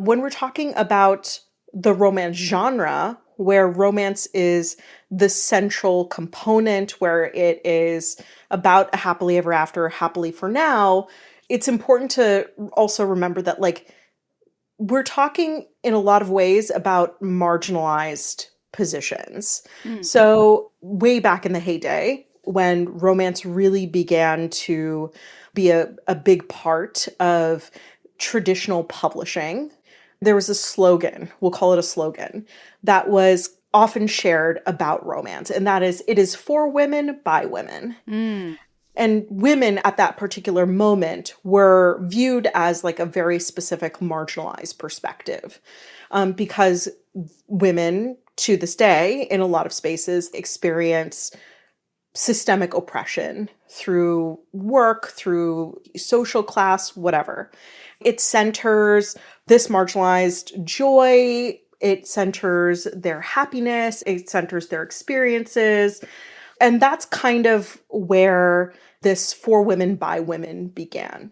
When we're talking about the romance genre, where romance is the central component, where it is about a happily ever after, happily for now, it's important to also remember that, like, we're talking in a lot of ways about marginalized positions. So way back in the heyday, when romance really began to be a big part of traditional publishing, there was a slogan, we'll call it a slogan, that was often shared about romance. And that is, it is for women by women. And women at that particular moment were viewed as like a very specific marginalized perspective, because women to this day in a lot of spaces experience systemic oppression through work, through social class, whatever. It centers this marginalized joy. It centers their happiness. It centers their experiences. And that's kind of where this for women by women began.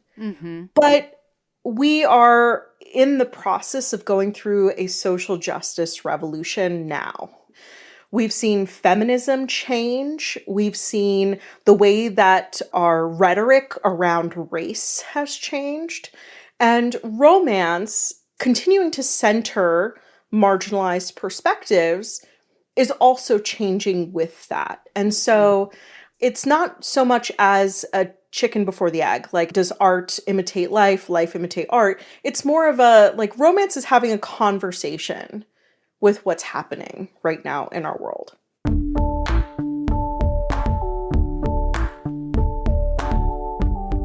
But we are in the process of going through a social justice revolution now. We've seen feminism change. We've seen the way that our rhetoric around race has changed. And romance, continuing to center marginalized perspectives, is also changing with that. And so it's not so much as a chicken before the egg, like, does art imitate life, life imitate art? It's more of a, like, romance is having a conversation with what's happening right now in our world.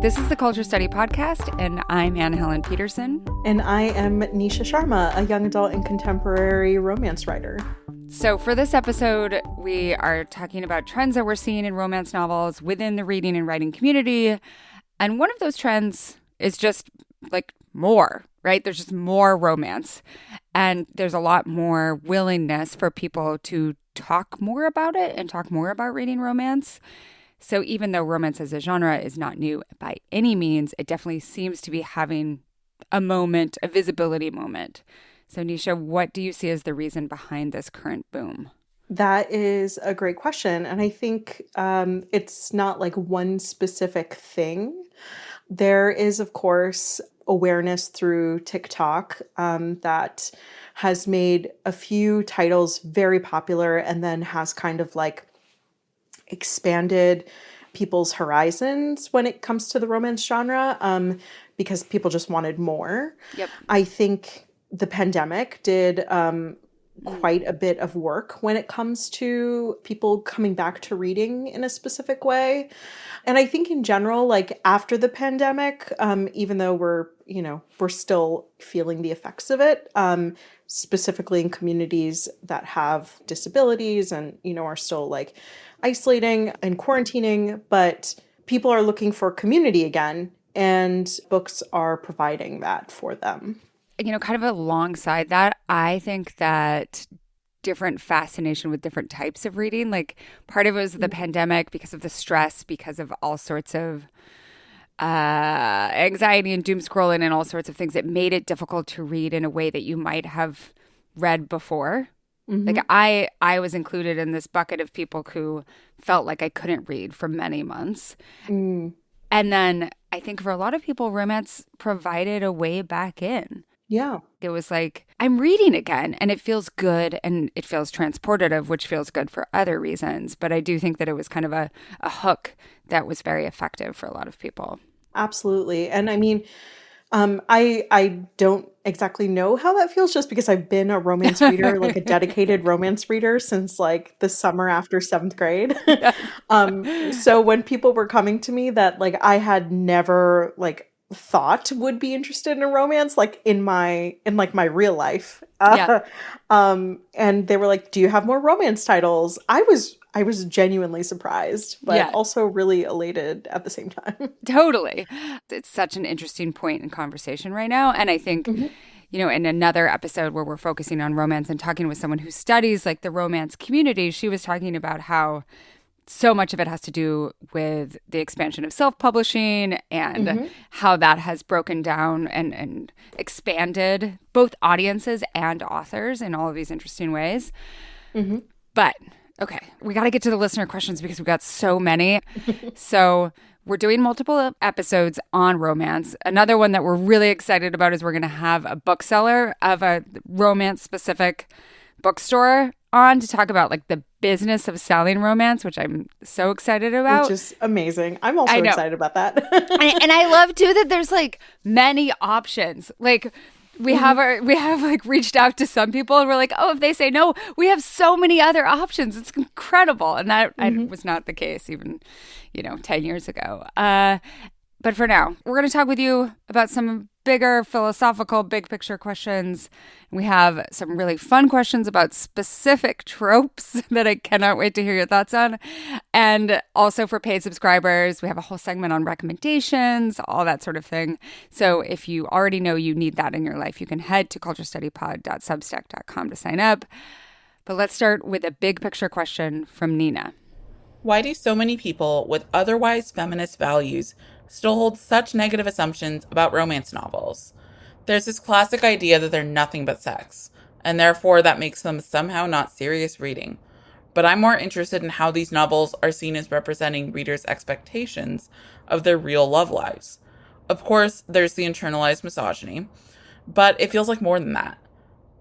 This is the Culture Study Podcast, and I'm Anne Helen Peterson. And I am Nisha Sharma, a young adult and contemporary romance writer. So for this episode, we are talking about trends that we're seeing in romance novels within the reading and writing community. And one of those trends is just like more, right? There's just more romance. And there's a lot more willingness for people to talk more about it and talk more about reading romance. So even though romance as a genre is not new by any means, it definitely seems to be having a moment, a visibility moment. So Nisha, what do you see as the reason behind this current boom? That is a great question. And I think it's not like one specific thing. There is, of course, awareness through TikTok that has made a few titles very popular and then has kind of like expanded people's horizons when it comes to the romance genre, because people just wanted more. Yep. I think the pandemic did quite a bit of work when it comes to people coming back to reading in a specific way. And I think in general, like after the pandemic, even though we're still feeling the effects of it, specifically in communities that have disabilities and, are still like isolating and quarantining, but people are looking for community again, and books are providing that for them. Kind of alongside that, I think that different fascination with different types of reading, like part of it was the pandemic because of the stress, because of all sorts of anxiety and doom scrolling and all sorts of things. It made it difficult to read in a way that you might have read before. Like I was included in this bucket of people who felt like I couldn't read for many months. And then I think for a lot of people, romance provided a way back in. Yeah. It was like, I'm reading again, and it feels good, and it feels transportative, which feels good for other reasons. But I do think that it was kind of a hook that was very effective for a lot of people. Absolutely. And I mean, I don't exactly know how that feels just because I've been a romance reader, like a dedicated romance reader since like the summer after 7th grade. So when people were coming to me that like I had never like thought would be interested in a romance, like in my real life. And they were like, do you have more romance titles? I was genuinely surprised, but also really elated at the same time. Totally. It's such an interesting point in conversation right now. And I think, in another episode where we're focusing on romance and talking with someone who studies like the romance community, she was talking about how so much of it has to do with the expansion of self-publishing and Mm-hmm. how that has broken down and expanded both audiences and authors in all of these interesting ways. Mm-hmm. But okay, we got to get to the listener questions because we got so many. So we're doing multiple episodes on romance. Another one that we're really excited about is we're going to have a bookseller of a romance specific bookstore on to talk about like the business of selling romance, which I'm so excited Which about. is amazing. I'm I also know. excited about that. And I love too that there's like many options. Like we have like reached out to some people and we're like, oh, if they say no, we have so many other options. It's incredible. And that was not the case even, 10 years ago. But for now, we're going to talk with you about some bigger philosophical, big picture questions. We have some really fun questions about specific tropes that I cannot wait to hear your thoughts on. And also for paid subscribers, we have a whole segment on recommendations, all that sort of thing. So if you already know you need that in your life, you can head to culturestudypod.substack.com to sign up. But let's start with a big picture question from Nina. Why do so many people with otherwise feminist values still hold such negative assumptions about romance novels? There's this classic idea that they're nothing but sex, and therefore that makes them somehow not serious reading. But I'm more interested in how these novels are seen as representing readers' expectations of their real love lives. Of course, there's the internalized misogyny, but it feels like more than that.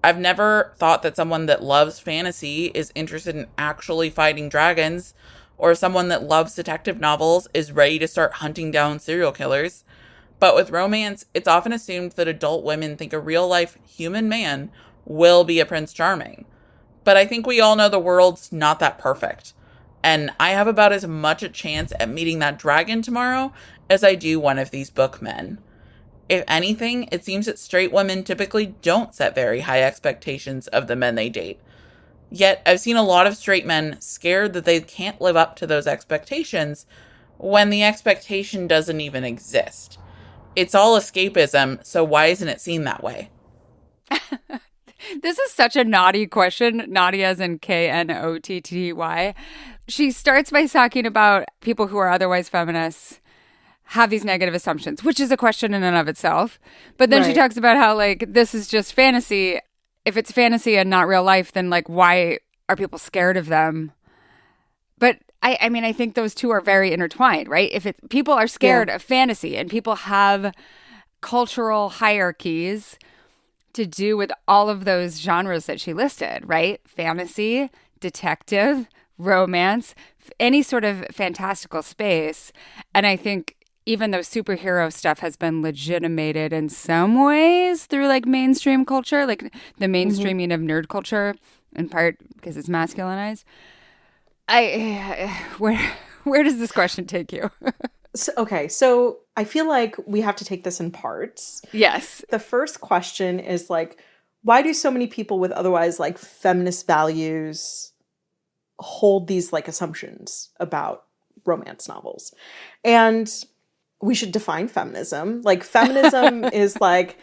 I've never thought that someone that loves fantasy is interested in actually fighting dragons, or someone that loves detective novels is ready to start hunting down serial killers. But with romance, it's often assumed that adult women think a real-life human man will be a Prince Charming. But I think we all know the world's not that perfect. And I have about as much a chance at meeting that dragon tomorrow as I do one of these bookmen. If anything, it seems that straight women typically don't set very high expectations of the men they date. Yet, I've seen a lot of straight men scared that they can't live up to those expectations when the expectation doesn't even exist. It's all escapism, so why isn't it seen that way? This is such a naughty question. Naughty as in Knotty. She starts by talking about people who are otherwise feminists have these negative assumptions, which is a question in and of itself. But then she talks about how like this is just fantasy. If it's fantasy and not real life, then like why are people scared of them? But I mean, I think those two are very intertwined, right? If people are scared of fantasy and people have cultural hierarchies to do with all of those genres that she listed, right? Fantasy, detective, romance, any sort of fantastical space. And I think even though superhero stuff has been legitimated in some ways through like mainstream culture, like the mainstreaming of nerd culture, in part because it's masculinized. Where does this question take you? So I feel like we have to take this in parts. Yes. The first question is like, why do so many people with otherwise like feminist values hold these like assumptions about romance novels? And we should define feminism. Like feminism is like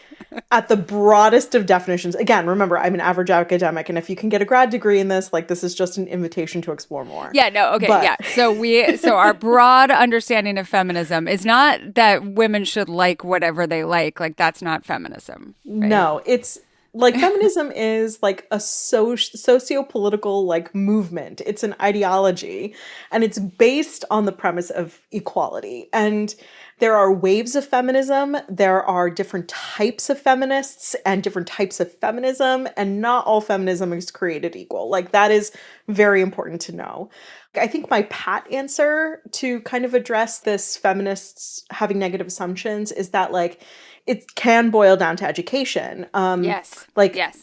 at the broadest of definitions. Again, remember, I'm an average academic, and if you can get a grad degree in this, like this is just an invitation to explore more. Yeah, no, okay, yeah. So our broad understanding of feminism is not that women should like whatever they like. Like that's not feminism. Right? No, it's like feminism is like a socio-political like movement. It's an ideology, and it's based on the premise of equality. And there are waves of feminism. There are different types of feminists and different types of feminism, and not all feminism is created equal. Like that is very important to know. I think my pat answer to kind of address this feminists having negative assumptions is that like it can boil down to education. Yes.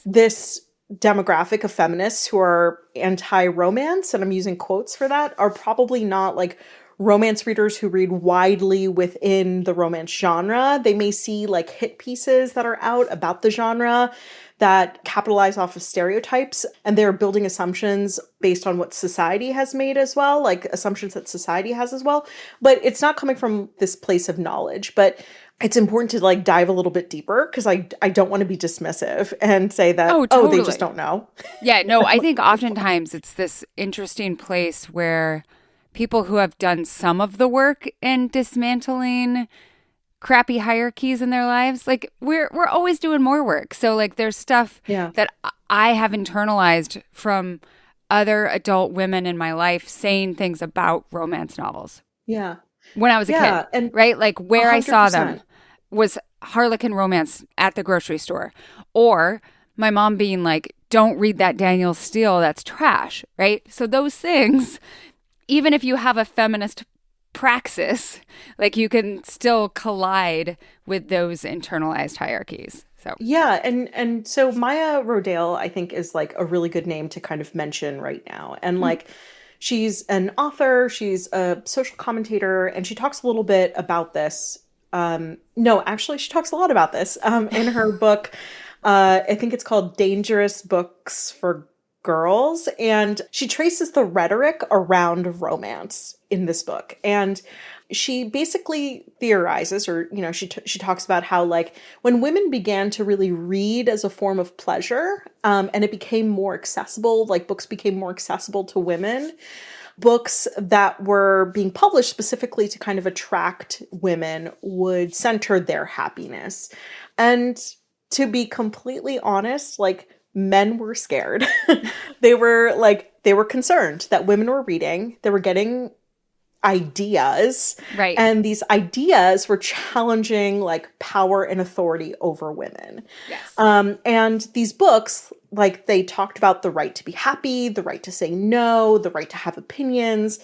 This demographic of feminists who are anti-romance, and I'm using quotes for that, are probably not like romance readers who read widely within the romance genre. They may see like hit pieces that are out about the genre that capitalize off of stereotypes, and they're building assumptions based on what society has made as well, like assumptions that society has as well. But it's not coming from this place of knowledge. But it's important to like dive a little bit deeper because I don't want to be dismissive and say that, totally. They just don't know. Yeah, no, I think oftentimes it's this interesting place where people who have done some of the work in dismantling crappy hierarchies in their lives, like we're always doing more work. So like there's stuff Yeah. that I have internalized from other adult women in my life saying things about romance novels Yeah. when I was a Yeah. kid, And right? Like where I saw them 100%. was Harlequin romance at the grocery store, or my mom being like, don't read that Daniel Steele, that's trash, right? So those things, even if you have a feminist praxis, like you can still collide with those internalized hierarchies. So Yeah, and so Maya Rodale, I think, is like a really good name to kind of mention right now. And like she's an author, she's a social commentator, and she talks a little bit about this. No, actually, she talks a lot about this in her book. I think it's called Dangerous Books for Girls. And she traces the rhetoric around romance in this book. And she basically theorizes, or she talks about how like when women began to really read as a form of pleasure, and it became more accessible, like books became more accessible to women, books that were being published specifically to kind of attract women would center their happiness. And to be completely honest, like men were scared. They were concerned that women were reading, they were getting ideas, right. and these ideas were challenging like power and authority over women. Yes. And these books, like they talked about the right to be happy, the right to say no, the right to have opinions.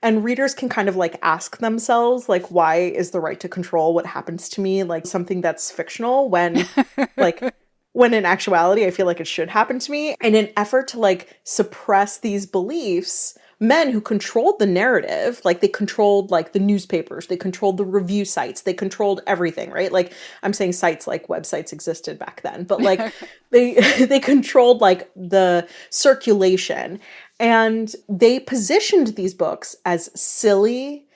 And readers can kind of like ask themselves, like, why is the right to control what happens to me like something that's fictional like when in actuality I feel like it should happen to me? In an effort to like suppress these beliefs, men who controlled the narrative, like they controlled like the newspapers, they controlled the review sites, they controlled everything, right? Like I'm saying sites like websites existed back then, but like they controlled like the circulation, and they positioned these books as silly,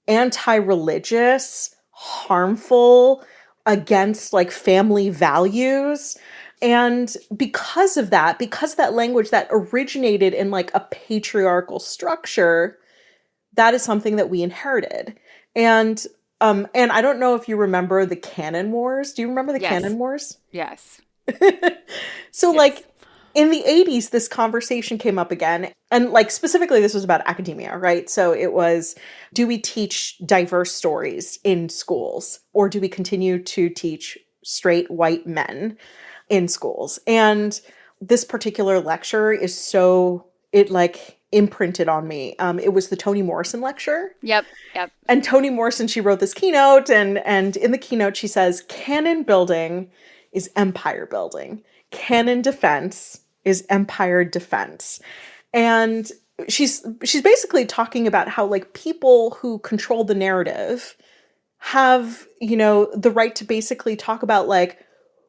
anti-religious, harmful, against like family values. And because of that language that originated in like a patriarchal structure, that is something that we inherited. And I don't know if you remember the canon wars. Do you remember the Yes. canon wars? Yes. So Yes. like in the 80s, this conversation came up again. And like specifically, this was about academia, right? So it was, do we teach diverse stories in schools, or do we continue to teach straight white men in schools? And this particular lecture is so, it like imprinted on me. It was the Toni Morrison lecture. Yep. Yep. And Toni Morrison, she wrote this keynote, and in the keynote she says, canon building is empire building. Canon defense is empire defense. And she's basically talking about how like people who control the narrative have, the right to basically talk about like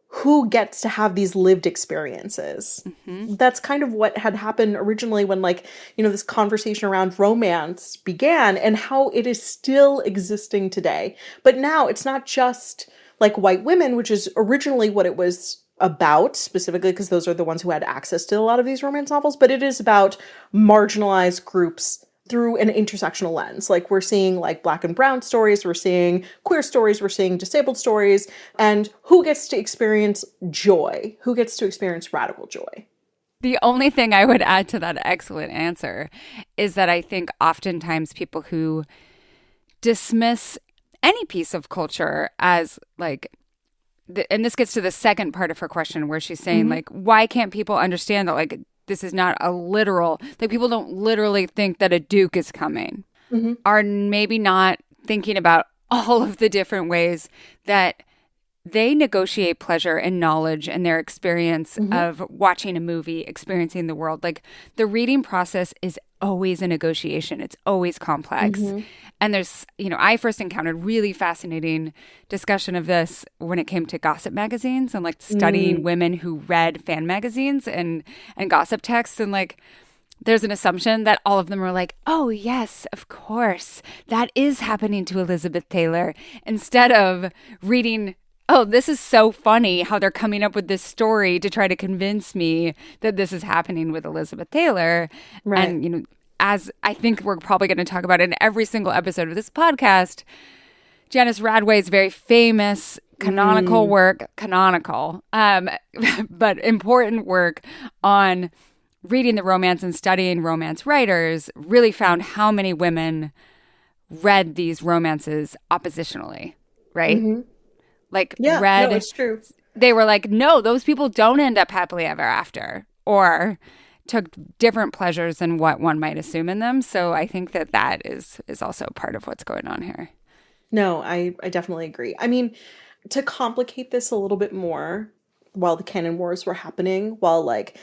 who gets to have these lived experiences. That's kind of what had happened originally when like, this conversation around romance began, and how it is still existing today. But now it's not just like white women, which is originally what it was about, specifically because those are the ones who had access to a lot of these romance novels, but it is about marginalized groups through an intersectional lens. Like we're seeing like Black and brown stories, we're seeing queer stories, we're seeing disabled stories, and who gets to experience joy? Who gets to experience radical joy? The only thing I would add to that excellent answer is that I think oftentimes people who dismiss any piece of culture as like, and this gets to the second part of her question where she's saying like, why can't people understand that like this is not a literal, like people don't literally think that a Duke is coming, are maybe not thinking about all of the different ways that they negotiate pleasure and knowledge and their experience of watching a movie, experiencing the world. Like the reading process is always a negotiation. It's always complex. And there's, I first encountered really fascinating discussion of this when it came to gossip magazines and like studying women who read fan magazines and gossip texts. And like, there's an assumption that all of them are like, oh, yes, of course, that is happening to Elizabeth Taylor, instead of reading, oh, this is so funny how they're coming up with this story to try to convince me that this is happening with Elizabeth Taylor. Right. And, as I think we're probably going to talk about in every single episode of this podcast, Janice Radway's very famous canonical work, but important work on reading the romance and studying romance writers really found how many women read these romances oppositionally, right? Like Yeah, read, no, it's true. they were like, no, those people don't end up happily ever after, or took different pleasures than what one might assume in them. So I think that is also part of what's going on here. No, I definitely agree. I mean, to complicate this a little bit more, while the canon wars were happening, while like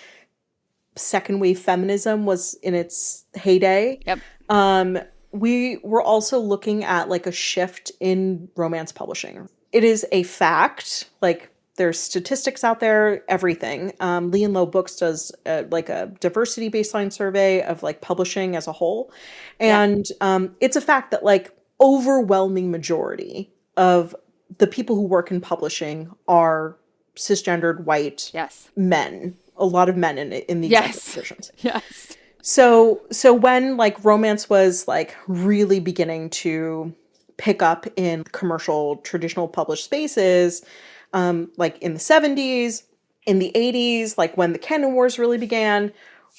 second wave feminism was in its heyday, Yep. we were also looking at like a shift in romance publishing. It is a fact, like there's statistics out there, everything. Lee and Low Books does like a diversity baseline survey of like publishing as a whole. And it's a fact that like overwhelming majority of the people who work in publishing are cisgendered white men, a lot of men in the executive positions. Yes. So when like romance was like really beginning to pick up in commercial traditional published spaces, like in the 70s, in the 80s, like when the canon wars really began,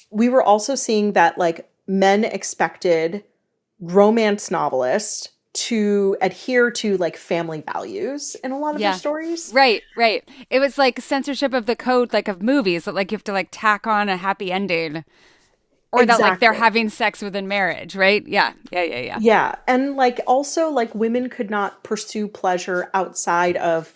we were also seeing that like men expected romance novelists to adhere to like family values in a lot of their stories. Right. It was like censorship of the code, like of movies, that like you have to like tack on a happy ending. Or that like they're having sex within marriage, right? Yeah. Yeah. And like also like women could not pursue pleasure outside of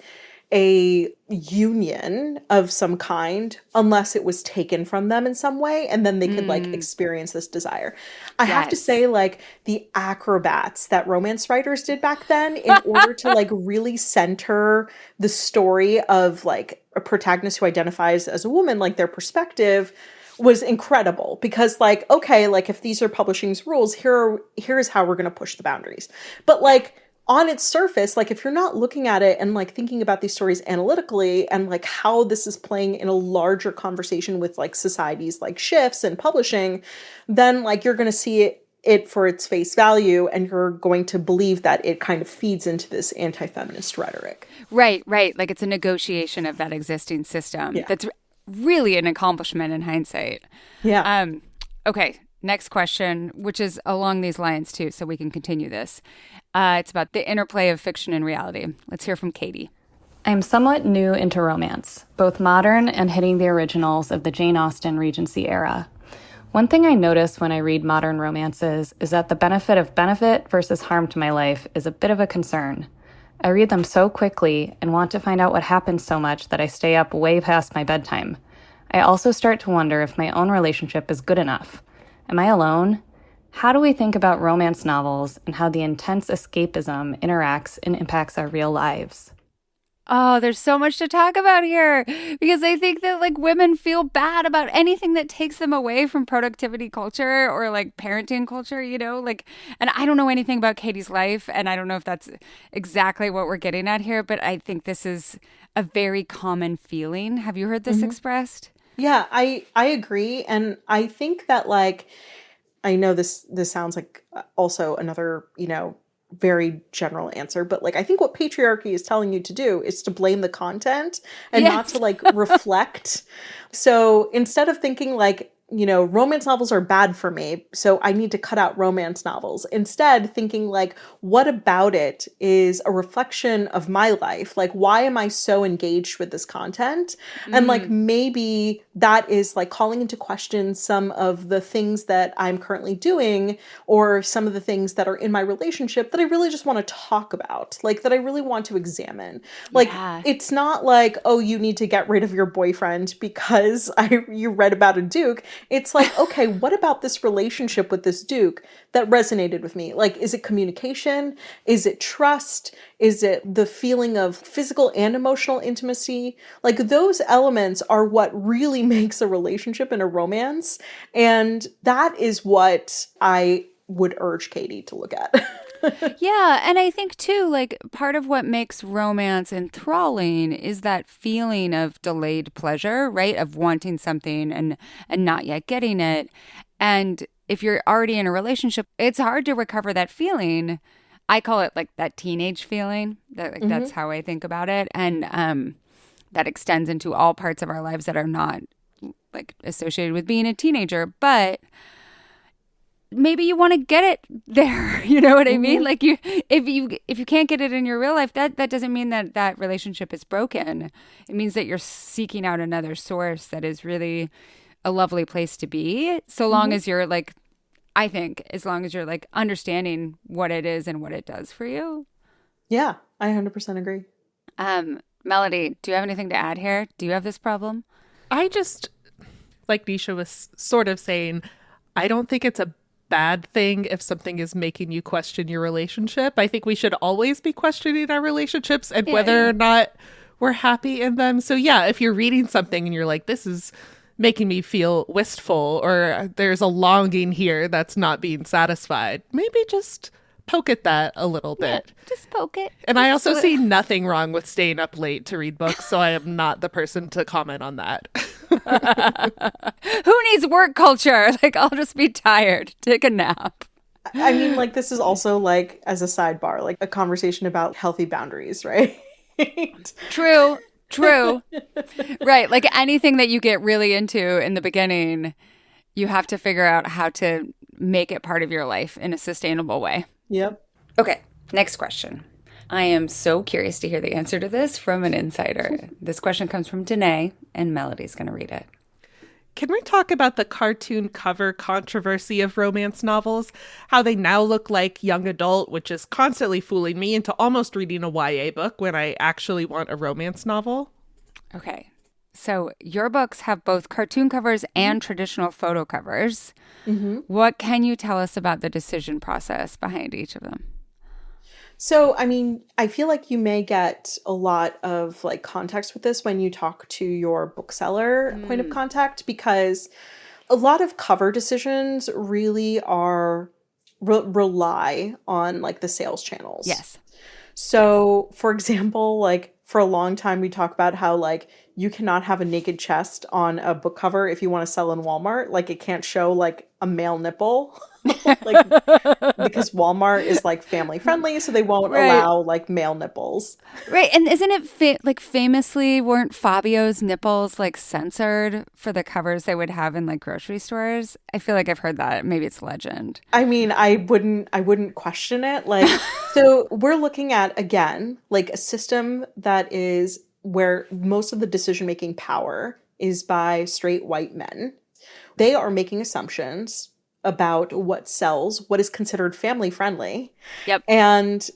a union of some kind unless it was taken from them in some way, and then they could like experience this desire. I have to say, like the acrobats that romance writers did back then in order to like really center the story of like a protagonist who identifies as a woman, like their perspective was incredible, because like, okay, like if these are publishing's rules, here's how we're going to push the boundaries. But like on its surface, like if you're not looking at it and like thinking about these stories analytically and like how this is playing in a larger conversation with like societies like shifts and publishing, then like you're going to see it for its face value, and you're going to believe that it kind of feeds into this anti-feminist rhetoric. Right. Like it's a negotiation of that existing system. Yeah. That's really an accomplishment in hindsight. Yeah. Okay. Next question, which is along these lines too, so we can continue this. It's about the interplay of fiction and reality. Let's hear from Katie. I'm somewhat new into romance, both modern and hitting the originals of the Jane Austen Regency era. One thing I notice when I read modern romances is that the benefit versus harm to my life is a bit of a concern. I read them so quickly and want to find out what happens so much that I stay up way past my bedtime. I also start to wonder if my own relationship is good enough. Am I alone? How do we think about romance novels and how the intense escapism interacts and impacts our real lives? Oh, there's so much to talk about here, because I think that like women feel bad about anything that takes them away from productivity culture or like parenting culture, you know, like, and I don't know anything about Katie's life, and I don't know if that's exactly what we're getting at here, but I think this is a very common feeling. Have you heard this expressed? Yeah, I agree. And I think that like, I know this sounds like also another, you know, very general answer, but like I think what patriarchy is telling you to do is to blame the content and not to like reflect. So instead of thinking like, you know, romance novels are bad for me, so I need to cut out romance novels. Instead, thinking like, what about it is a reflection of my life? Like, why am I so engaged with this content? And like, maybe that is like calling into question some of the things that I'm currently doing, or some of the things that are in my relationship that I really just want to talk about, like that I really want to examine. Like, it's not like, oh, you need to get rid of your boyfriend because you read about a duke. It's like, okay, what about this relationship with this duke that resonated with me? Like, is it communication? Is it trust? Is it the feeling of physical and emotional intimacy? Like, those elements are what really makes a relationship and a romance. And that is what I would urge Katie to look at. Yeah, and I think too, like part of what makes romance enthralling is that feeling of delayed pleasure, right? Of wanting something and not yet getting it. And if you're already in a relationship, it's hard to recover that feeling. I call it like that teenage feeling. That like that's how I think about it, and that extends into all parts of our lives that are not like associated with being a teenager, but maybe you want to get it there. You know what I mean? Like if you can't get it in your real life, that doesn't mean that that relationship is broken. It means that you're seeking out another source that is really a lovely place to be. So long as you're like, I think, as long as you're like understanding what it is and what it does for you. Yeah, I 100% agree. Melody, do you have anything to add here? Do you have this problem? I just, like Nisha was sort of saying, I don't think it's a bad thing if something is making you question your relationship. I think we should always be questioning our relationships and whether or not we're happy in them. So yeah, if you're reading something and you're like, this is making me feel wistful, or there's a longing here that's not being satisfied, maybe just poke at that a little bit. Just poke it. And I also see nothing wrong with staying up late to read books, so I am not the person to comment on that. Who needs work culture? Like, I'll just be tired. Take a nap. I mean, like, this is also, like, as a sidebar, like a conversation about healthy boundaries, right? True. Right. Like anything that you get really into in the beginning, you have to figure out how to make it part of your life in a sustainable way. Yep. Okay. Next question. I am so curious to hear the answer to this from an insider. This question comes from Danae, and Melody's going to read it. Can we talk about the cartoon cover controversy of romance novels? How they now look like young adult, which is constantly fooling me into almost reading a YA book when I actually want a romance novel. Okay. So your books have both cartoon covers and traditional photo covers. What can you tell us about the decision process behind each of them? So, I mean, I feel like you may get a lot of like context with this when you talk to your bookseller point of contact, because a lot of cover decisions really are rely on like the sales channels. Yes. So, for example, like for a long time, we talk about how like you cannot have a naked chest on a book cover if you want to sell in Walmart. Like it can't show like a male nipple, like because Walmart is like family friendly, so they won't allow like male nipples. Right. And isn't it like famously weren't Fabio's nipples like censored for the covers they would have in like grocery stores? I feel like I've heard that. Maybe it's legend. I mean, I wouldn't question it. Like, so we're looking at, again, like a system that is where most of the decision-making power is by straight white men. They are making assumptions about what sells, what is considered family friendly. Yep. And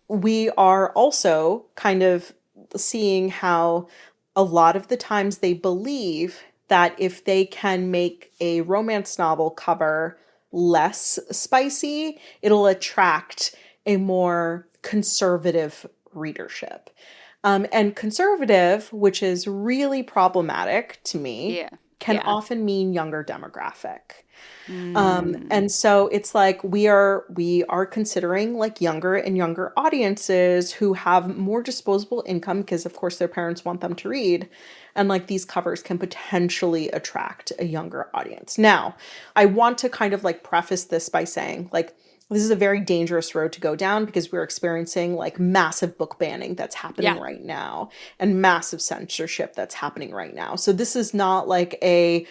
we are also kind of seeing how a lot of the times they believe that if they can make a romance novel cover less spicy, it'll attract a more conservative readership. And conservative, which is really problematic to me, can often mean younger demographic. And so it's like we are considering like younger and younger audiences who have more disposable income because of course their parents want them to read. And like these covers can potentially attract a younger audience. Now, I want to kind of like preface this by saying like, this is a very dangerous road to go down because we're experiencing like massive book banning that's happening right now and massive censorship that's happening right now. So this is not like a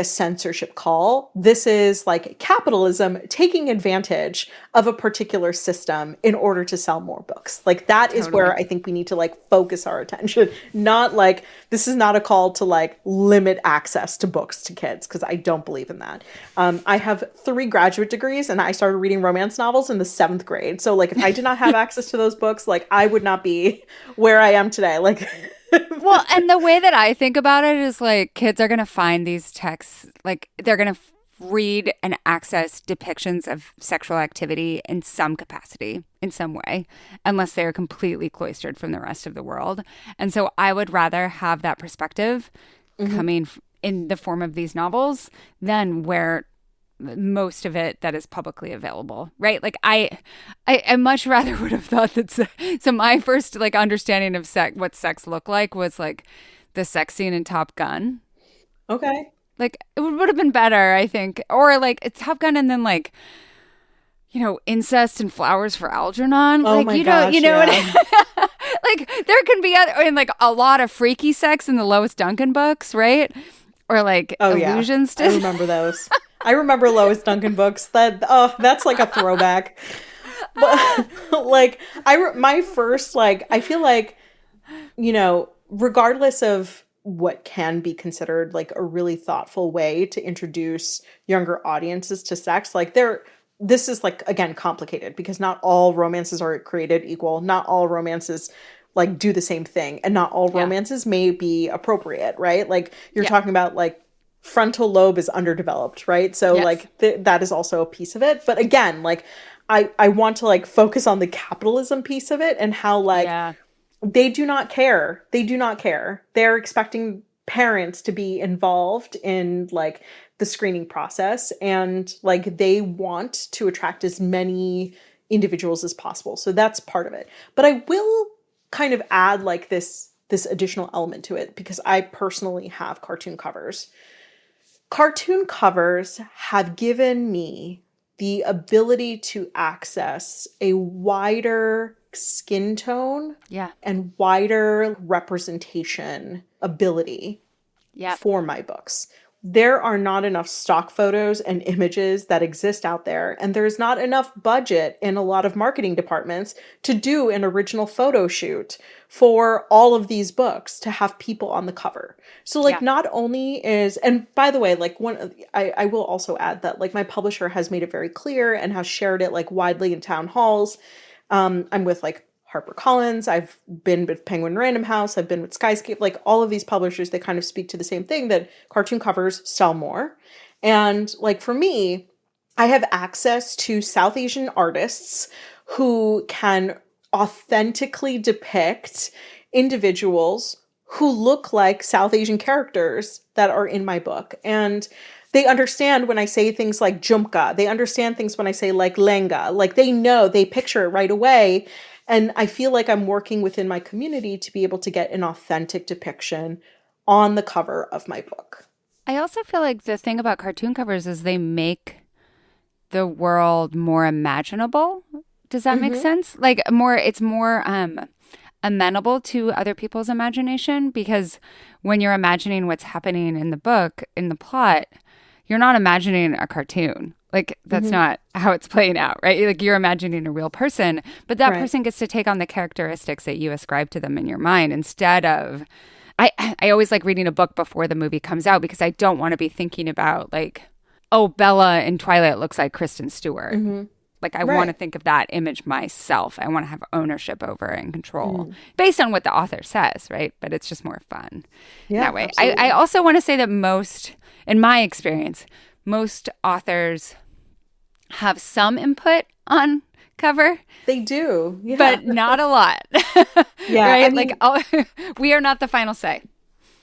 censorship call. This is like capitalism taking advantage of a particular system in order to sell more books. Like that is where I think we need to like focus our attention. Not like, this is not a call to like limit access to books to kids, because I don't believe in that. I have 3 graduate degrees and I started reading romance novels in the 7th grade. So like if I did not have access to those books, like I would not be where I am today. Like well, and the way that I think about it is like kids are going to find these texts, like they're going to read and access depictions of sexual activity in some capacity, in some way, unless they are completely cloistered from the rest of the world. And so I would rather have that perspective coming in the form of these novels than where most of it that is publicly available, right? Like I much rather would have thought that. So my first like understanding of what sex looked like was like the sex scene in Top Gun. Okay. Like, it would have been better, I think. Or like it's Top Gun and then like, incest and flowers for Algernon. Oh Like, my gosh, what like there can be other, and like a lot of freaky sex in the Lois Duncan books, right? Or like illusions I remember those. I remember Lois Duncan books. That's like a throwback. But like my first, like, I feel like, regardless of what can be considered like a really thoughtful way to introduce younger audiences to sex, like this is like, again, complicated because not all romances are created equal. Not all romances like do the same thing, and not all romances may be appropriate, right? Like you're talking about like frontal lobe is underdeveloped, right? So like that is also a piece of it. But again, like I want to like focus on the capitalism piece of it and how like they do not care. They do not care. They're expecting parents to be involved in like the screening process, and like they want to attract as many individuals as possible. So that's part of it. But I will kind of add like this additional element to it because I personally have cartoon covers. Cartoon covers have given me the ability to access a wider skin tone and wider representation ability for my books. There are not enough stock photos and images that exist out there, and there's not enough budget in a lot of marketing departments to do an original photo shoot for all of these books to have people on the cover. So like not only is, and by the way, like I will also add that like my publisher has made it very clear and has shared it like widely in town halls. I'm with like HarperCollins, I've been with Penguin Random House, I've been with Skyscape, like all of these publishers, they kind of speak to the same thing, that cartoon covers sell more. And like for me, I have access to South Asian artists who can authentically depict individuals who look like South Asian characters that are in my book. And they understand when I say things like jumka. They understand things when I say like lenga. Like they know, they picture it right away. And I feel like I'm working within my community to be able to get an authentic depiction on the cover of my book. I also feel like the thing about cartoon covers is they make the world more imaginable. Does that make sense? Like it's more amenable to other people's imagination, because when you're imagining what's happening in the book, in the plot, you're not imagining a cartoon. Like that's not how it's playing out, right? Like you're imagining a real person, but that person gets to take on the characteristics that you ascribe to them in your mind instead of, I always like reading a book before the movie comes out because I don't want to be thinking about like, oh, Bella in Twilight looks like Kristen Stewart. Like I want to think of that image myself. I want to have ownership over it and control based on what the author says, right? But it's just more fun that way. I also want to say that in my experience, most authors have some input on cover. They do, but not a lot. Right? I mean, like we are not the final say.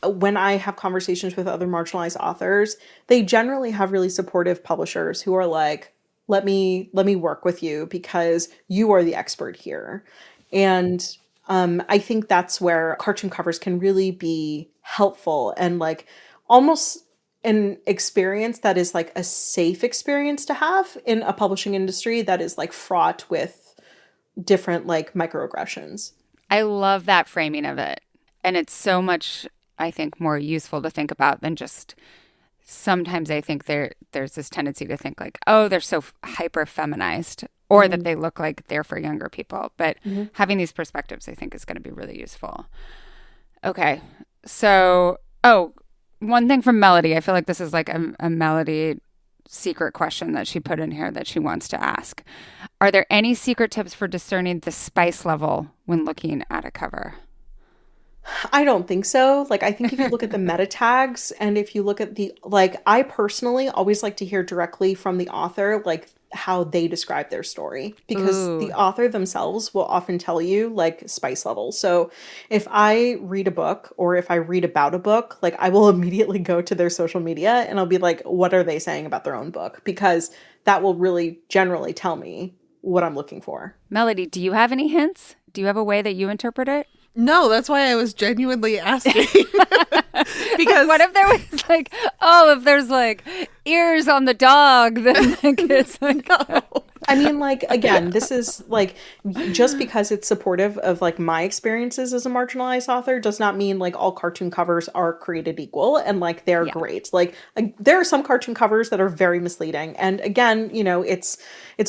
When I have conversations with other marginalized authors, they generally have really supportive publishers who are like, let me work with you because you are the expert here. And I think that's where cartoon covers can really be helpful and like almost an experience that is like a safe experience to have in a publishing industry that is like fraught with different like microaggressions. I love that framing of it. And it's so much, I think, more useful to think about than just, sometimes I think there's this tendency to think like, oh, they're so hyper feminized, or that they look like they're for younger people. But having these perspectives, I think, is going to be really useful. Okay. So, one thing from Melody, I feel like this is like a Melody secret question that she put in here that she wants to ask. Are there any secret tips for discerning the spice level when looking at a cover? I don't think so. Like, I think if you look at the meta tags and if you look at I personally always like to hear directly from the author, like how they describe their story, because the author themselves will often tell you like spice level. So if I read a book or if I read about a book, like I will immediately go to their social media and I'll be like, what are they saying about their own book? Because that will really generally tell me what I'm looking for. Melody, do you have any hints? Do you have a way that you interpret it? No, that's why I was genuinely asking. Because what if there was It's like, oh, if there's like ears on the dog, then like it's like I mean, like, again, this is like, just because it's supportive of like my experiences as a marginalized author does not mean like all cartoon covers are created equal and like they're great. Like, there are some cartoon covers that are very misleading. And again, you know, it's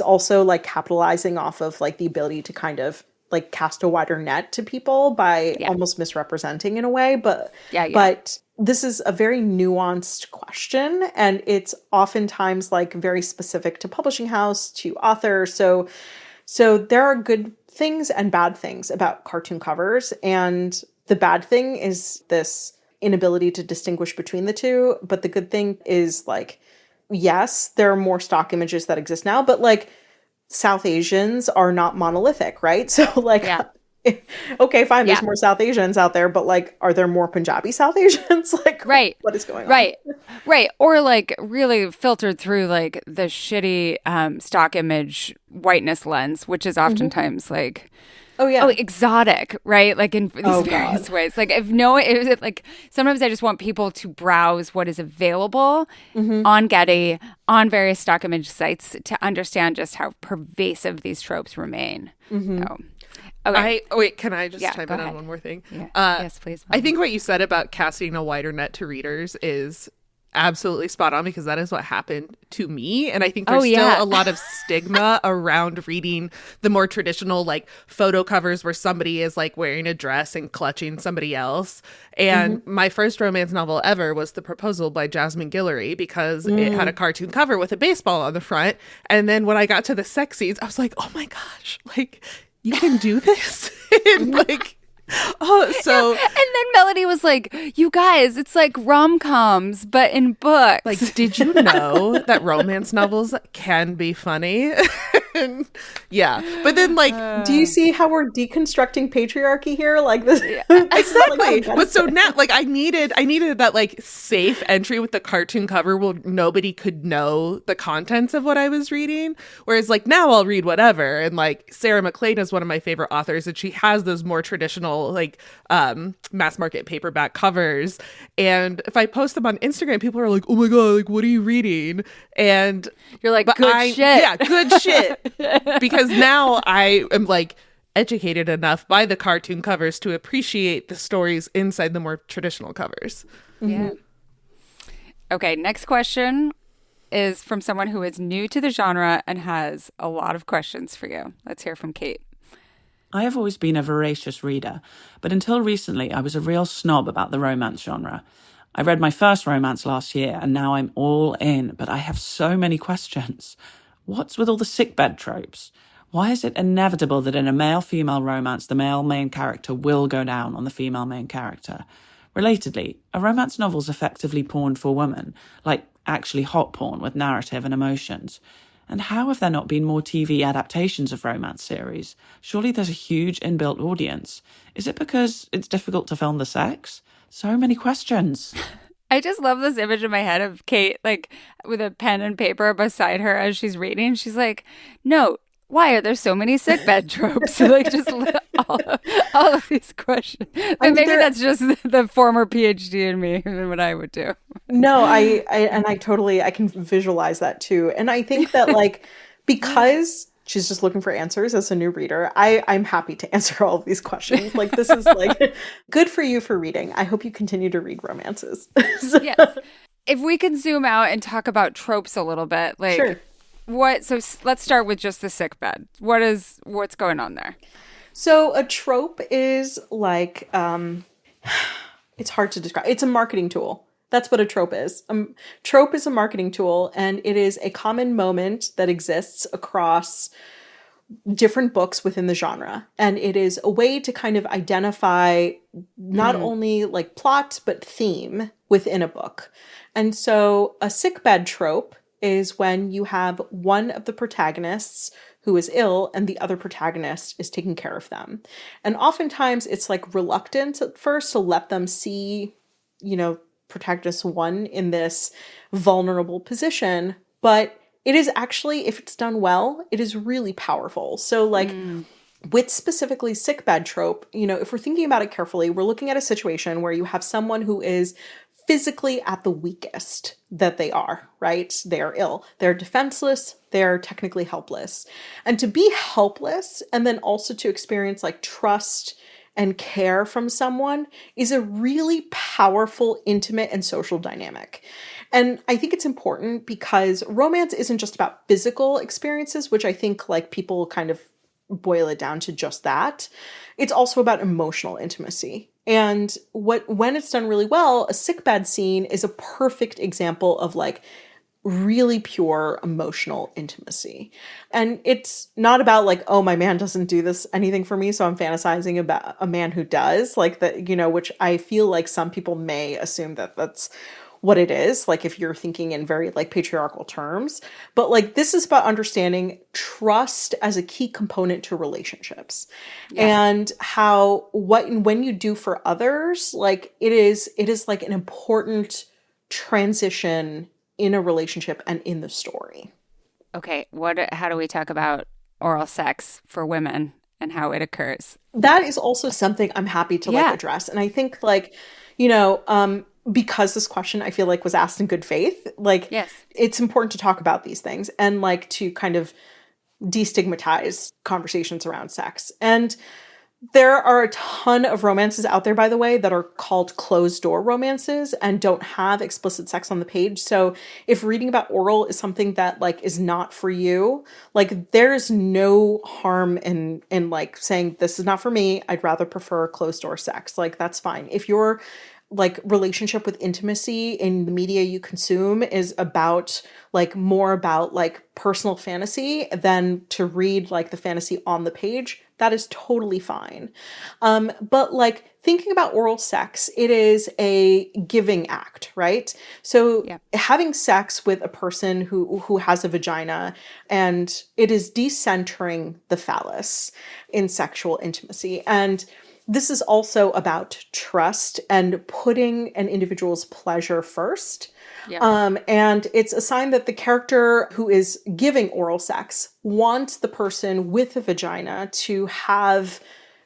also like capitalizing off of like the ability to kind of like cast a wider net to people by almost misrepresenting in a way. But this is a very nuanced question, and it's oftentimes like very specific to publishing house, to author. So there are good things and bad things about cartoon covers, and the bad thing is this inability to distinguish between the two. But the good thing is like, yes, there are more stock images that exist now, but like South Asians are not monolithic, right? So like, okay, fine, there's more South Asians out there, but like, are there more Punjabi South Asians? Like, what is going on? Right. Or like really filtered through like the shitty stock image whiteness lens, which is oftentimes like, exotic, right? Like in these various ways. Like like sometimes I just want people to browse what is available on Getty, on various stock image sites to understand just how pervasive these tropes remain. So, okay. Can I just chime in on one more thing? Yeah. Yes, please. I think what you said about casting a wider net to readers is absolutely spot on, because that is what happened to me. And I think there's still a lot of stigma around reading the more traditional like photo covers where somebody is like wearing a dress and clutching somebody else. And my first romance novel ever was The Proposal by Jasmine Guillory, because it had a cartoon cover with a baseball on the front. And then when I got to the sex scenes, I was like, oh my gosh, like you can do this. And like, and then Melody was like, you guys, it's like rom-coms but in books. Like, did you know that romance novels can be funny? But then like, do you see how we're deconstructing patriarchy here? Like this, exactly. But so now, like, I needed that like safe entry with the cartoon cover where nobody could know the contents of what I was reading. Whereas like now I'll read whatever, and like Sarah McLean is one of my favorite authors, and she has those more traditional like mass market paperback covers. And if I post them on Instagram, people are like, "Oh my god, like what are you reading?" And you're like, "Good shit." Yeah, good shit. Because now I am like educated enough by the cartoon covers to appreciate the stories inside the more traditional covers. Yeah. Okay, next question is from someone who is new to the genre and has a lot of questions for you. Let's hear from Kate. I have always been a voracious reader, but until recently I was a real snob about the romance genre. I read my first romance last year and now I'm all in, but I have so many questions. What's with all the sickbed tropes? Why is it inevitable that in a male-female romance, the male main character will go down on the female main character? Relatedly, are romance novels effectively porn for women, like actually hot porn with narrative and emotions? And how have there not been more TV adaptations of romance series? Surely there's a huge inbuilt audience. Is it because it's difficult to film the sex? So many questions. I just love this image in my head of Kate, like, with a pen and paper beside her as she's reading. She's like, note, why are there so many sickbed tropes? Like, just all of these questions. And maybe that's just the former PhD in me and what I would do. No, I can visualize that too. And I think that, like, because she's just looking for answers as a new reader, I'm happy to answer all of these questions. Like, this is like good for you for reading. I hope you continue to read romances. Yes. If we can zoom out and talk about tropes a little bit, like, sure. So let's start with just the sickbed. What's going on there? So a trope is like, it's hard to describe. It's a marketing tool. That's what a trope is. Trope is a marketing tool, and it is a common moment that exists across different books within the genre. And it is a way to kind of identify not only like plot, but theme within a book. And so a sickbed trope is when you have one of the protagonists who is ill and the other protagonist is taking care of them. And oftentimes it's like reluctant at first to let them see, protagonist one in this vulnerable position, but it is actually, if it's done well, it is really powerful. So like with specifically sickbed trope, if we're thinking about it carefully, we're looking at a situation where you have someone who is physically at the weakest that they are, right? They are ill. They're defenseless. They're technically helpless. And to be helpless and then also to experience like trust and care from someone is a really powerful, intimate, and social dynamic. And I think it's important because romance isn't just about physical experiences, which I think like people kind of boil it down to just that. It's also about emotional intimacy. And when it's done really well, a sickbed scene is a perfect example of like really pure emotional intimacy. And it's not about like, oh, my man doesn't do this anything for me, so I'm fantasizing about a man who does, like that, which I feel like some people may assume that that's what it is, like if you're thinking in very like patriarchal terms. But like this is about understanding trust as a key component to relationships. And how when you do for others, like it is like an important transition in a relationship and in the story. Okay, how do we talk about oral sex for women and how it occurs? That is also something I'm happy to like address. And I think like, because this question I feel like was asked in good faith, like it's important to talk about these things and like to kind of destigmatize conversations around sex. And there are a ton of romances out there, by the way, that are called closed door romances and don't have explicit sex on the page. So if reading about oral is something that like is not for you, like there is no harm in like saying this is not for me. I'd rather prefer closed door sex. Like that's fine. If your like relationship with intimacy in the media you consume is about like more about like personal fantasy than to read like the fantasy on the page, that is totally fine. But like thinking about oral sex, it is a giving act, right? So having sex with a person who has a vagina, and it is decentering the phallus in sexual intimacy. And this is also about trust and putting an individual's pleasure first. And it's a sign that the character who is giving oral sex wants the person with a vagina to have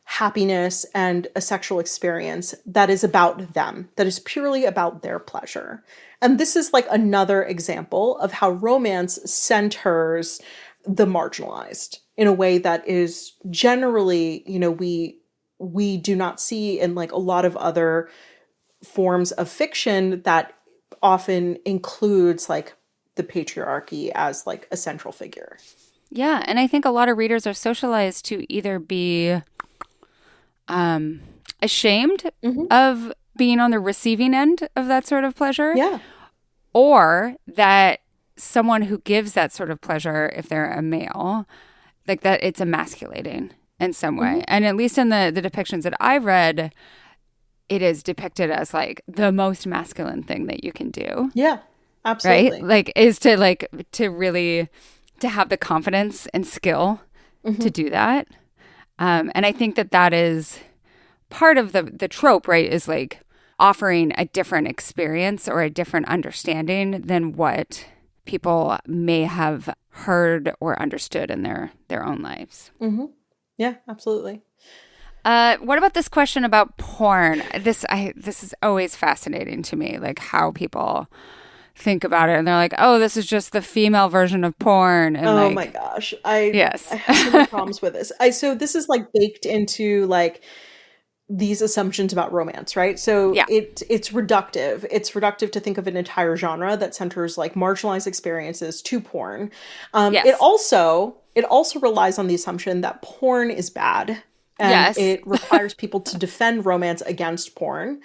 happiness and a sexual experience that is about them, that is purely about their pleasure. And this is like another example of how romance centers the marginalized in a way that is generally, we do not see in like a lot of other forms of fiction that often includes like the patriarchy as like a central figure. Yeah, and I think a lot of readers are socialized to either be ashamed of being on the receiving end of that sort of pleasure. Or that someone who gives that sort of pleasure, if they're a male, like that it's emasculating in some way. And at least in the depictions that I've read, it is depicted as like the most masculine thing that you can do. Yeah, absolutely. Right? Like is to really to have the confidence and skill to do that. And I think that is part of the trope, right? Is like offering a different experience or a different understanding than what people may have heard or understood in their own lives. Yeah, absolutely. What about this question about porn? This is always fascinating to me, like how people think about it, and they're like, "Oh, this is just the female version of porn." And oh like, my gosh, I have so many problems with this. So this is like baked into like these assumptions about romance, right? So it's reductive. It's reductive to think of an entire genre that centers like marginalized experiences to porn. It also relies on the assumption that porn is bad. And it requires people to defend romance against porn.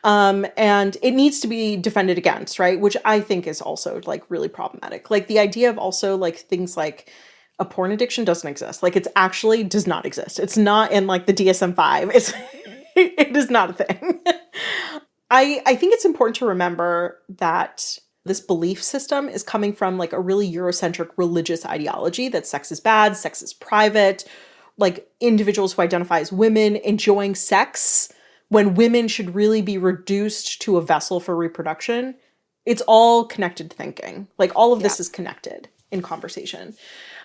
And it needs to be defended against, right? Which I think is also like really problematic. Like the idea of also like things like a porn addiction doesn't exist. Like it's actually does not exist. It's not in like the DSM-5. It is not a thing. I think it's important to remember that this belief system is coming from like a really Eurocentric religious ideology that sex is bad, sex is private, like individuals who identify as women enjoying sex when women should really be reduced to a vessel for reproduction. It's all connected thinking. Like all of this is connected in conversation.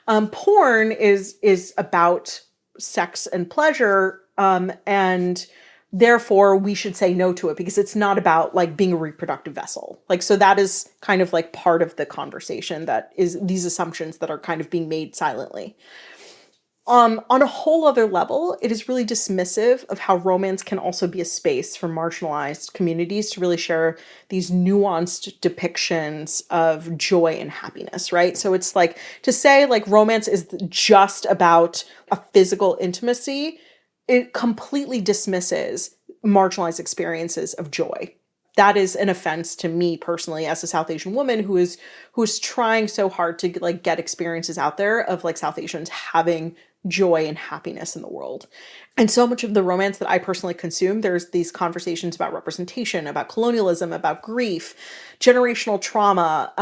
Porn is about sex and pleasure, and therefore we should say no to it because it's not about like being a reproductive vessel. Like, so that is kind of like part of the conversation, that is these assumptions that are kind of being made silently. On a whole other level, it is really dismissive of how romance can also be a space for marginalized communities to really share these nuanced depictions of joy and happiness, right? So it's like to say like romance is just about a physical intimacy, it completely dismisses marginalized experiences of joy. That is an offense to me personally as a South Asian woman who is trying so hard to like get experiences out there of like South Asians having joy and happiness in the world. And so much of the romance that I personally consume, there's these conversations about representation, about colonialism, about grief, generational trauma.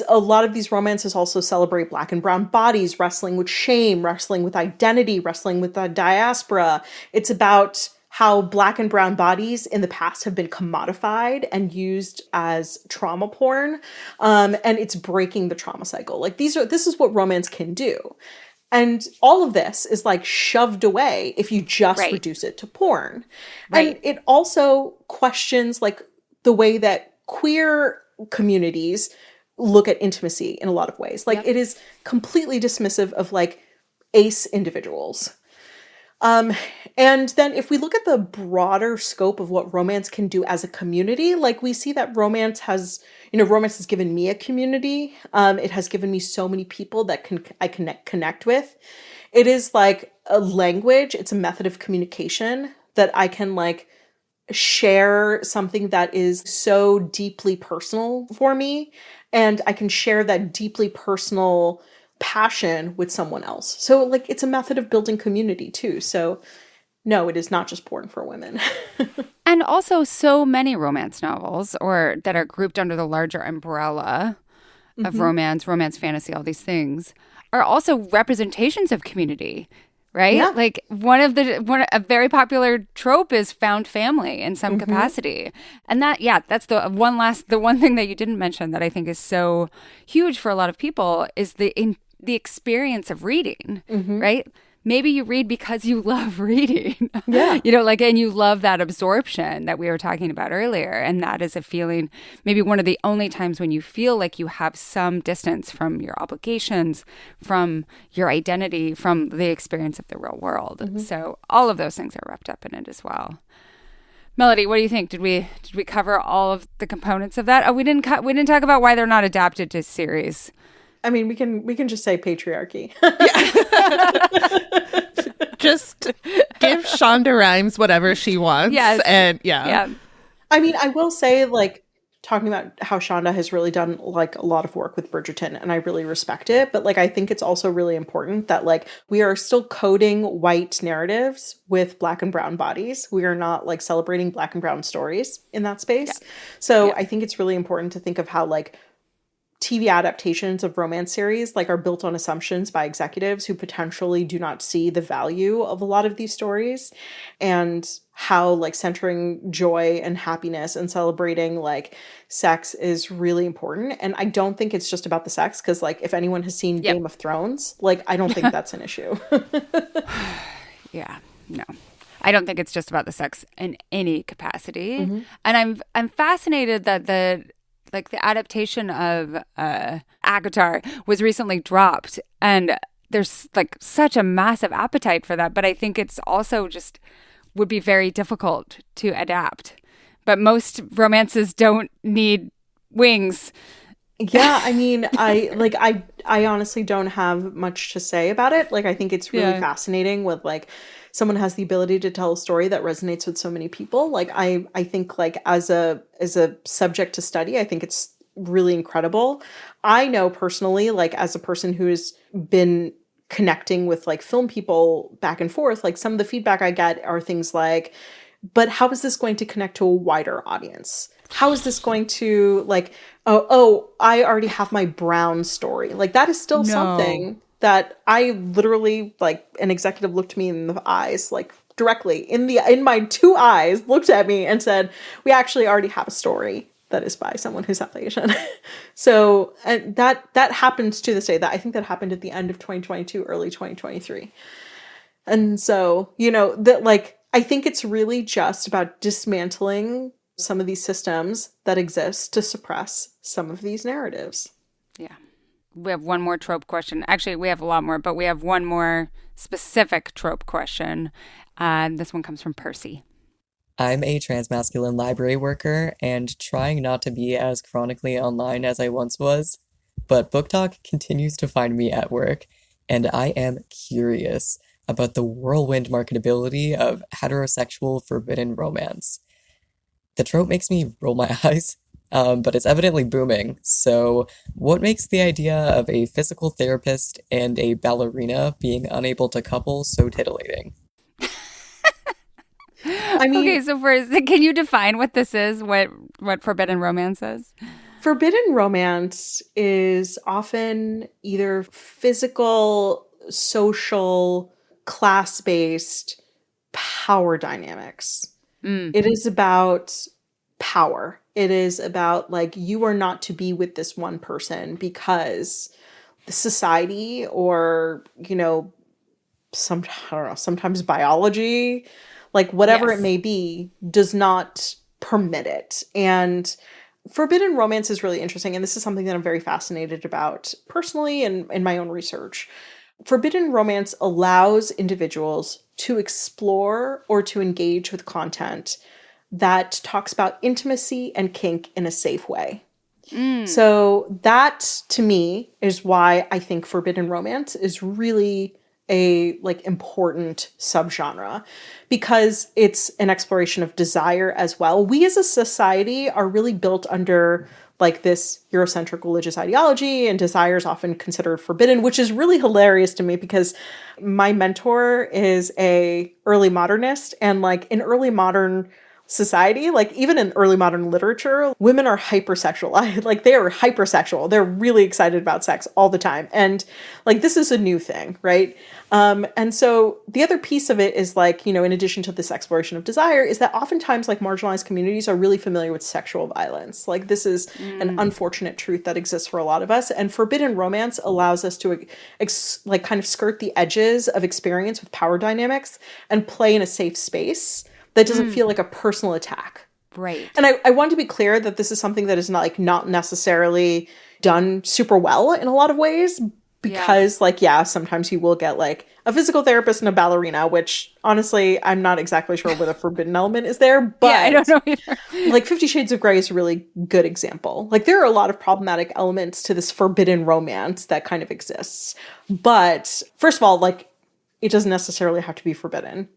A lot of these romances also celebrate Black and brown bodies, wrestling with shame, wrestling with identity, wrestling with the diaspora. It's about how Black and brown bodies in the past have been commodified and used as trauma porn. And it's breaking the trauma cycle. Like this is what romance can do. And all of this is like shoved away if you just Right. reduce it to porn. Right. And it also questions like the way that queer communities look at intimacy in a lot of ways. Like it is completely dismissive of like ace individuals. And then if we look at the broader scope of what romance can do as a community, like we see that romance has given me a community. It has given me so many people that I connect with. It is like a language. It's a method of communication that I can like share something that is so deeply personal for me. And I can share that deeply personal passion with someone else. So like it's a method of building community too. So no, it is not just porn for women. And also so many romance novels or that are grouped under the larger umbrella of romance fantasy, all these things are also representations of community, right? Yeah. Like a very popular trope is found family in some capacity. And that's the one thing that you didn't mention that I think is so huge for a lot of people is the experience of reading, right? Maybe you read because you love reading. Yeah. And you love that absorption that we were talking about earlier. And that is a feeling, maybe one of the only times when you feel like you have some distance from your obligations, from your identity, from the experience of the real world. So all of those things are wrapped up in it as well. Melody, what do you think? Did we cover all of the components of that? Oh, we didn't talk about why they're not adapted to series. I mean, we can just say patriarchy. Just give Shonda Rhimes whatever she wants. Yes. And yeah. I mean, I will say, like, talking about how Shonda has really done, like, a lot of work with Bridgerton, and I really respect it. But, like, I think it's also really important that, like, we are still coding white narratives with Black and brown bodies. We are not, like, celebrating Black and brown stories in that space. Yeah. So I think it's really important to think of how, like, TV adaptations of romance series like are built on assumptions by executives who potentially do not see the value of a lot of these stories, and how like centering joy and happiness and celebrating like sex is really important. And I don't think it's just about the sex, because like if anyone has seen Game of Thrones, like I don't think that's an issue. Yeah, no. I don't think it's just about the sex in any capacity. And I'm fascinated that the adaptation of Akatar was recently dropped, and there's like such a massive appetite for that. But I think it's also just would be very difficult to adapt. But most romances don't need wings. Yeah, I mean, I honestly don't have much to say about it. Like, I think it's really fascinating with like someone has the ability to tell a story that resonates with so many people. Like, I think like as a subject to study, I think it's really incredible. I know personally, like as a person who's been connecting with like film people back and forth, like some of the feedback I get are things like, but how is this going to connect to a wider audience? How is this going to like, oh, I already have my brown story. Like that is still something that I literally, like an executive looked me in the eyes, like directly in my two eyes, looked at me and said, we actually already have a story that is by someone who's South Asian. So, and that happens to this day. That I think that happened at the end of 2022, early 2023. And so, that like, I think it's really just about dismantling some of these systems that exist to suppress some of these narratives. Yeah. We have one more trope question. Actually, we have a lot more, but we have one more specific trope question. This one comes from Percy. I'm a transmasculine library worker and trying not to be as chronically online as I once was, but Book Talk continues to find me at work, and I am curious about the whirlwind marketability of heterosexual forbidden romance. The trope makes me roll my eyes, but it's evidently booming. So, what makes the idea of a physical therapist and a ballerina being unable to couple so titillating? I mean, Okay, so first, can you define what this is? What forbidden romance is? forbidden romance is often either physical, social, class-based power dynamics. It is about power. It is about like you are not to be with this one person because the society or, I don't know, sometimes biology, like whatever it Yes. may be, does not permit it. And forbidden romance is really interesting. And this is something that I'm very fascinated about personally and in my own research. Forbidden romance allows individuals to explore or to engage with content that talks about intimacy and kink in a safe way. So that to me is why I think forbidden romance is really a like important subgenre, because it's an exploration of desire as well. We as a society are really built under like this Eurocentric religious ideology, and desire is often considered forbidden, which is really hilarious to me because my mentor is a early modernist, and like in early modern society, like even in early modern literature, women are hypersexual. Like they are hypersexual. They're really excited about sex all the time. And like this is a new thing, right? And so the other piece of it is like, in addition to this exploration of desire, is that oftentimes like marginalized communities are really familiar with sexual violence. Like this is an unfortunate truth that exists for a lot of us. And forbidden romance allows us to like kind of skirt the edges of experience with power dynamics and play in a safe space that doesn't feel like a personal attack. Right. And I want to be clear that this is something that is not necessarily done super well in a lot of ways, because sometimes you will get like a physical therapist and a ballerina, which honestly, I'm not exactly sure where the forbidden element is there, but I don't know either. like 50 Shades of Grey is a really good example. Like there are a lot of problematic elements to this forbidden romance that kind of exists. But first of all, like it doesn't necessarily have to be forbidden.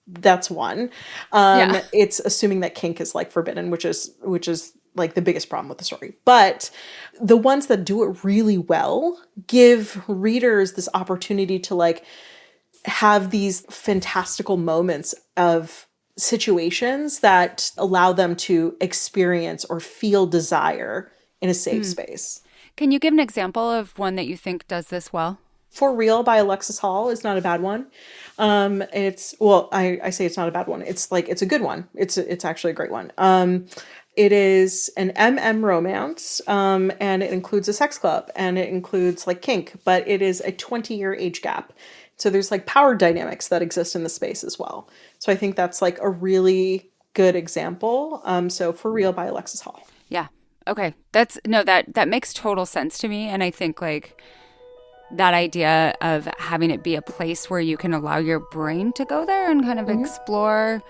That's one. It's assuming that kink is like forbidden, which is like the biggest problem with the story. But the ones that do it really well give readers this opportunity to like have these fantastical moments of situations that allow them to experience or feel desire in a safe space. Can you give an example of one that you think does this well? For Real by Alexis Hall is not a bad one. I say it's not a bad one. It's a good one. It's actually a great one. It is an romance, and it includes a sex club, and it includes like kink, but it is a 20-year age gap. So there's like power dynamics that exist in the space as well. So I think that's like a really good example. So For Real by Alexis Hall. Yeah. Okay. That makes total sense to me. And I think like that idea of having it be a place where you can allow your brain to go there and kind of explore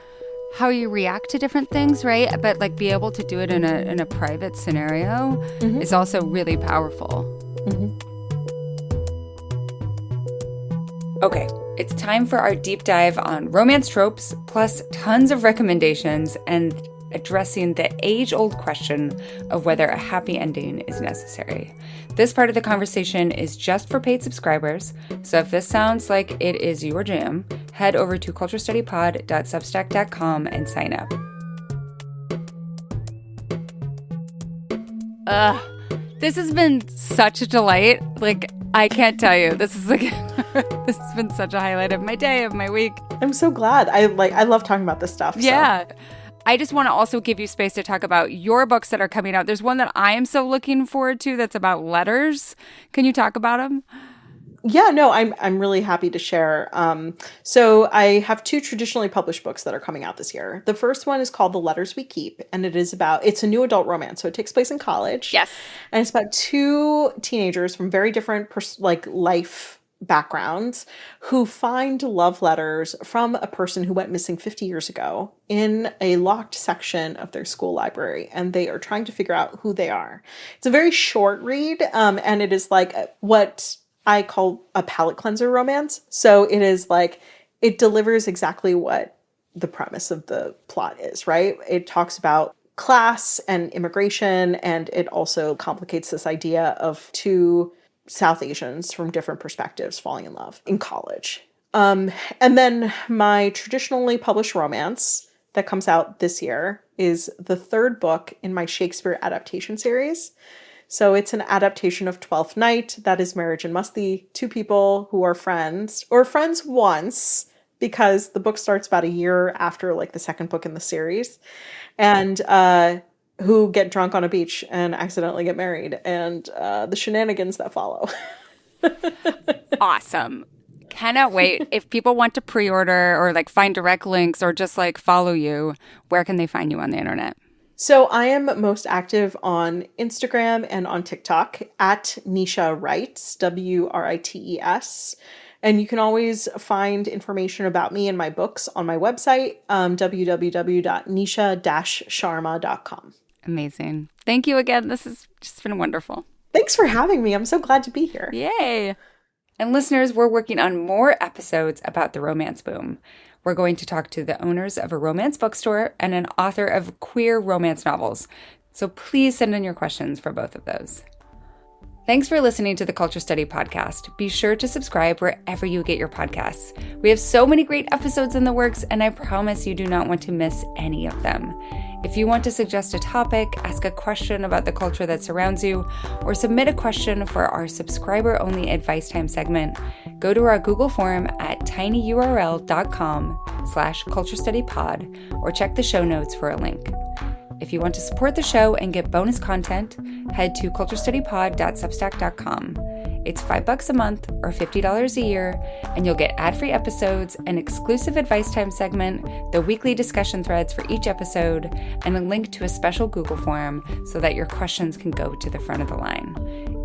how you react to different things, right? But like be able to do it in a private scenario is also really powerful. Okay, it's time for our deep dive on romance tropes, plus tons of recommendations and addressing the age-old question of whether a happy ending is necessary. This part of the conversation is just for paid subscribers, so if this sounds like it is your jam, head over to culturestudypod.substack.com and sign up. This has been such a delight. Like, I can't tell you. This is like this has been such a highlight of my day, of my week. I'm so glad. I love talking about this stuff. Yeah. So. I just want to also give you space to talk about your books that are coming out. There's one that I am so looking forward to that's about letters. Can you talk about them? Yeah, no, I'm really happy to share. So I have two traditionally published books that are coming out this year. The first one is called The Letters We Keep, and it's a new adult romance. So it takes place in college. Yes. And it's about two teenagers from very different life backgrounds who find love letters from a person who went missing 50 years ago in a locked section of their school library, and they are trying to figure out who they are. It's a very short read, and it is like what I call a palate cleanser romance. So it is like, it delivers exactly what the premise of the plot is, right? It talks about class and immigration, and it also complicates this idea of two South Asians from different perspectives falling in love in college. And then my traditionally published romance that comes out this year is the third book in my Shakespeare adaptation series. So it's an adaptation of Twelfth Night. That is Marriage and Musty, two people who are friends, or friends once, because the book starts about a year after like the second book in the series, and who get drunk on a beach and accidentally get married, and the shenanigans that follow. Awesome. Cannot wait. If people want to pre-order or like find direct links or just like follow you, where can they find you on the internet? So I am most active on Instagram and on TikTok at Nisha Writes, Writes. And you can always find information about me and my books on my website, www.nisha-sharma.com. Amazing. Thank you again. This has just been wonderful. Thanks for having me. I'm so glad to be here. Yay. And listeners, we're working on more episodes about the romance boom. We're going to talk to the owners of a romance bookstore and an author of queer romance novels. So please send in your questions for both of those. Thanks for listening to the Culture Study Podcast. Be sure to subscribe wherever you get your podcasts. We have so many great episodes in the works, and I promise you do not want to miss any of them. If you want to suggest a topic, ask a question about the culture that surrounds you, or submit a question for our subscriber-only advice time segment, go to our Google form at tinyurl.com/culturestudypod or check the show notes for a link. If you want to support the show and get bonus content, head to culturestudypod.substack.com. It's $5 a month or $50 a year, and you'll get ad-free episodes, an exclusive advice time segment, the weekly discussion threads for each episode, and a link to a special Google form so that your questions can go to the front of the line.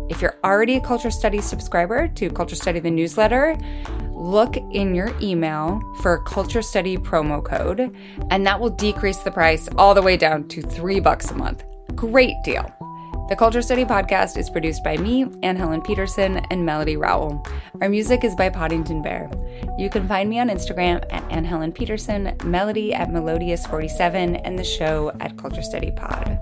If you're already a Culture Study subscriber to Culture Study the newsletter, look in your email for Culture Study promo code, and that will decrease the price all the way down to $3 a month. Great deal. The Culture Study Podcast is produced by me, Anne Helen Peterson, and Melody Rowell. Our music is by Poddington Bear. You can find me on Instagram at Anne Helen Peterson, Melody at Melodious47, and the show at Culture Study Pod.